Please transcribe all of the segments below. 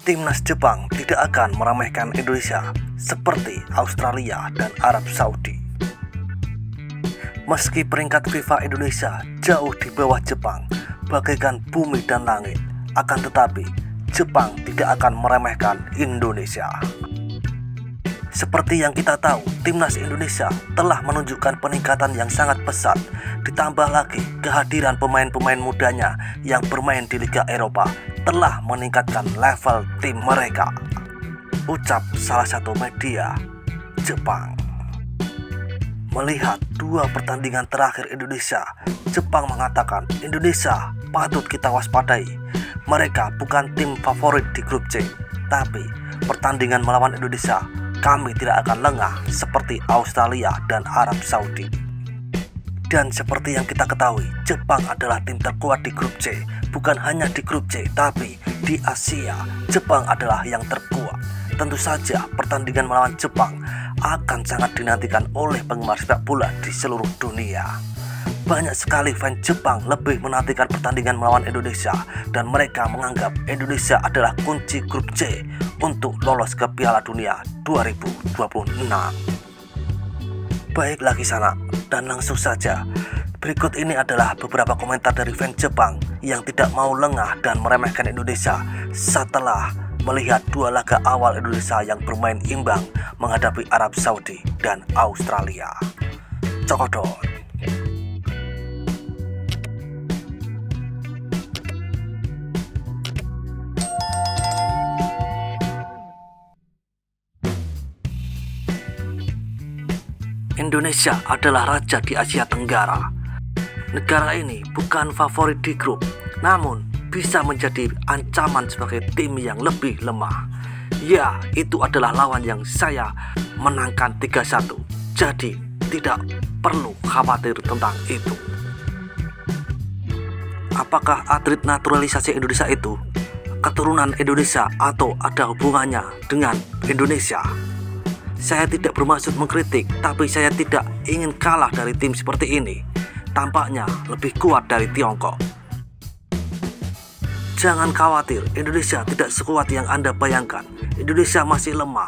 Timnas Jepang tidak akan meremehkan Indonesia seperti Australia dan Arab Saudi. Meski peringkat FIFA Indonesia jauh di bawah Jepang, bagaikan bumi dan langit, akan tetapi Jepang tidak akan meremehkan Indonesia. Seperti yang kita tahu, Timnas Indonesia telah menunjukkan peningkatan yang sangat pesat. Ditambah lagi kehadiran pemain-pemain mudanya yang bermain di Liga Eropa telah meningkatkan level tim mereka. Ucap salah satu media Jepang. Melihat dua pertandingan terakhir Indonesia, Jepang mengatakan Indonesia patut kita waspadai. Mereka bukan tim favorit di grup C, tapi pertandingan melawan Indonesia kami tidak akan lengah seperti Australia dan Arab Saudi. Dan seperti yang kita ketahui, Jepang adalah tim terkuat di grup C. Bukan hanya di grup C, tapi di Asia, Jepang adalah yang terkuat. Tentu saja pertandingan melawan Jepang akan sangat dinantikan oleh penggemar sepak bola di seluruh dunia. Banyak sekali fans Jepang lebih menantikan pertandingan melawan Indonesia, dan mereka menganggap Indonesia adalah kunci grup C untuk lolos ke Piala Dunia 2026. Baik lagi sana, dan langsung saja berikut ini adalah beberapa komentar dari fans Jepang yang tidak mau lengah dan meremehkan Indonesia setelah melihat dua laga awal Indonesia yang bermain imbang menghadapi Arab Saudi dan Australia. Cokodot. Indonesia adalah raja di Asia Tenggara. Negara ini bukan favorit di grup, namun bisa menjadi ancaman sebagai tim yang lebih lemah. Ya, itu adalah lawan yang saya menangkan 3-1. Jadi, tidak perlu khawatir tentang itu. Apakah atlet naturalisasi Indonesia itu keturunan Indonesia atau ada hubungannya dengan Indonesia? Saya tidak bermaksud mengkritik, tapi saya tidak ingin kalah dari tim seperti ini. Tampaknya lebih kuat dari Tiongkok. Jangan khawatir, Indonesia tidak sekuat yang Anda bayangkan. Indonesia masih lemah,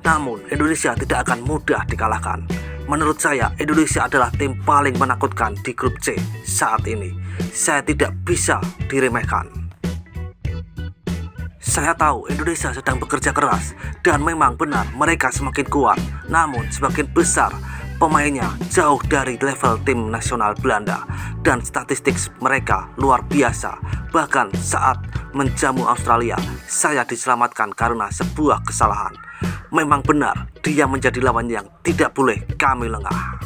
namun Indonesia tidak akan mudah dikalahkan. Menurut saya, Indonesia adalah tim paling menakutkan di grup C saat ini. Saya tidak bisa diremehkan. Saya tahu Indonesia sedang bekerja keras dan memang benar mereka semakin kuat, namun sebagian besar pemainnya jauh dari level tim nasional Belanda dan statistik mereka luar biasa. Bahkan saat menjamu Australia, saya diselamatkan karena sebuah kesalahan. Memang benar dia menjadi lawan yang tidak boleh kami lengah.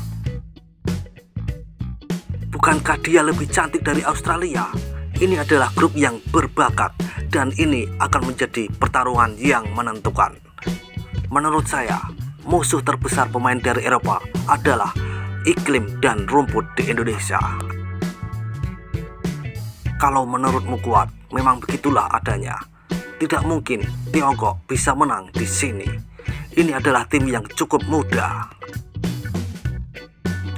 Bukankah dia lebih cantik dari Australia? Ini adalah grup yang berbakat dan ini akan menjadi pertarungan yang menentukan. Menurut saya, musuh terbesar pemain dari Eropa adalah iklim dan rumput di Indonesia. Kalau menurutmu kuat, memang begitulah adanya. Tidak mungkin Tiongkok bisa menang di sini. Ini adalah tim yang cukup muda.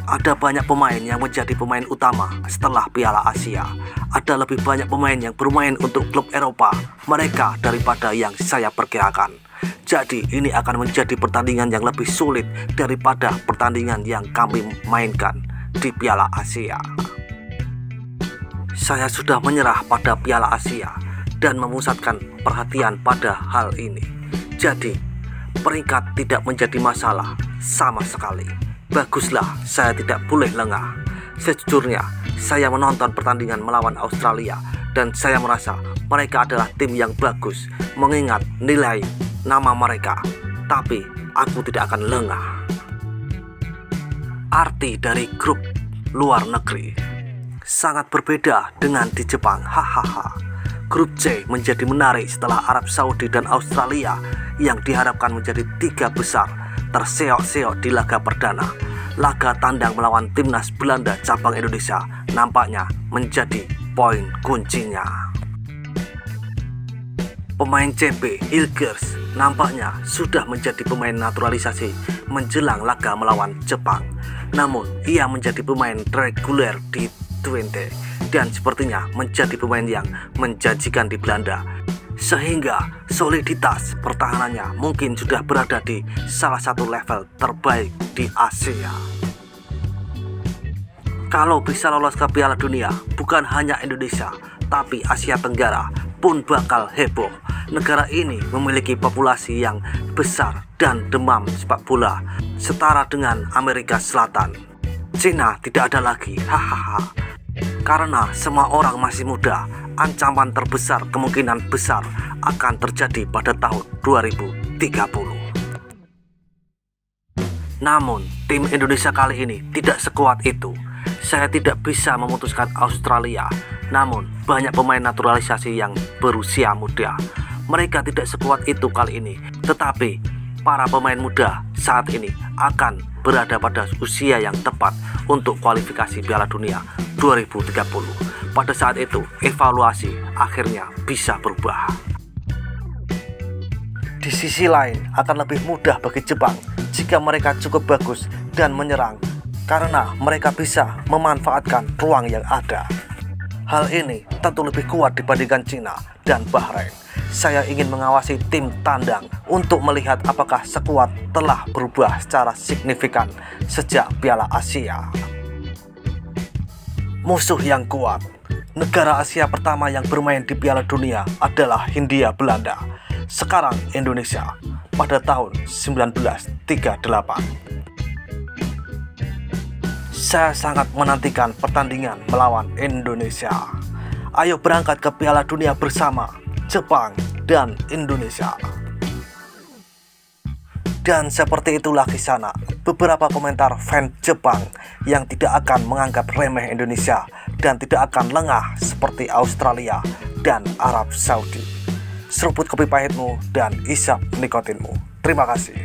Ada banyak pemain yang menjadi pemain utama setelah Piala Asia. Ada lebih banyak pemain yang bermain untuk klub Eropa mereka daripada yang saya perkirakan. Jadi ini akan menjadi pertandingan yang lebih sulit daripada pertandingan yang kami mainkan di Piala Asia. Saya sudah menyerah pada Piala Asia dan memusatkan perhatian pada hal ini. Jadi peringkat tidak menjadi masalah sama sekali. Baguslah, saya tidak boleh lengah. Sejujurnya, saya menonton pertandingan melawan Australia dan saya merasa mereka adalah tim yang bagus mengingat nilai nama mereka. Tapi aku tidak akan lengah. Arti dari grup luar negeri sangat berbeda dengan di Jepang. Hahaha. Grup C menjadi menarik setelah Arab Saudi dan Australia yang diharapkan menjadi tiga besar terseok-seok di laga perdana. Laga tandang melawan timnas Belanda cabang Indonesia nampaknya menjadi poin kuncinya. Pemain CP Hilgers nampaknya sudah menjadi pemain naturalisasi menjelang laga melawan Jepang. Namun ia menjadi pemain reguler di Twente dan sepertinya menjadi pemain yang menjanjikan di Belanda. sehingga soliditas pertahanannya mungkin sudah berada di salah satu level terbaik di Asia. Kalau bisa lolos ke Piala Dunia, bukan hanya Indonesia, tapi Asia Tenggara pun bakal heboh. Negara ini memiliki populasi yang besar dan demam sepak bola setara dengan Amerika Selatan. Cina tidak ada lagi, hahaha. Karena semua orang masih muda, ancaman terbesar kemungkinan besar akan terjadi pada tahun 2030. Namun, tim Indonesia kali ini tidak sekuat itu. Saya tidak bisa memutuskan Australia, namun banyak pemain naturalisasi yang berusia muda. Mereka tidak sekuat itu kali ini, tetapi para pemain muda saat ini akan berada pada usia yang tepat untuk kualifikasi Piala Dunia 2030. Pada saat itu, evaluasi akhirnya bisa berubah. Di sisi lain, akan lebih mudah bagi Jepang jika mereka cukup bagus dan menyerang, karena mereka bisa memanfaatkan ruang yang ada. Hal ini tentu lebih kuat dibandingkan Cina dan Bahrain. Saya ingin mengawasi tim tandang untuk melihat apakah skuad telah berubah secara signifikan sejak Piala Asia. Musuh yang kuat. Negara Asia pertama yang bermain di Piala Dunia adalah Hindia Belanda. Sekarang Indonesia pada tahun 1938. Saya sangat menantikan pertandingan melawan Indonesia. Ayo berangkat ke Piala Dunia bersama Jepang dan Indonesia. Dan seperti itulah kisah beberapa komentar fans Jepang yang tidak akan menganggap remeh Indonesia dan tidak akan lengah seperti Australia dan Arab Saudi. Seruput kopi pahitmu dan isap nikotinmu. Terima kasih.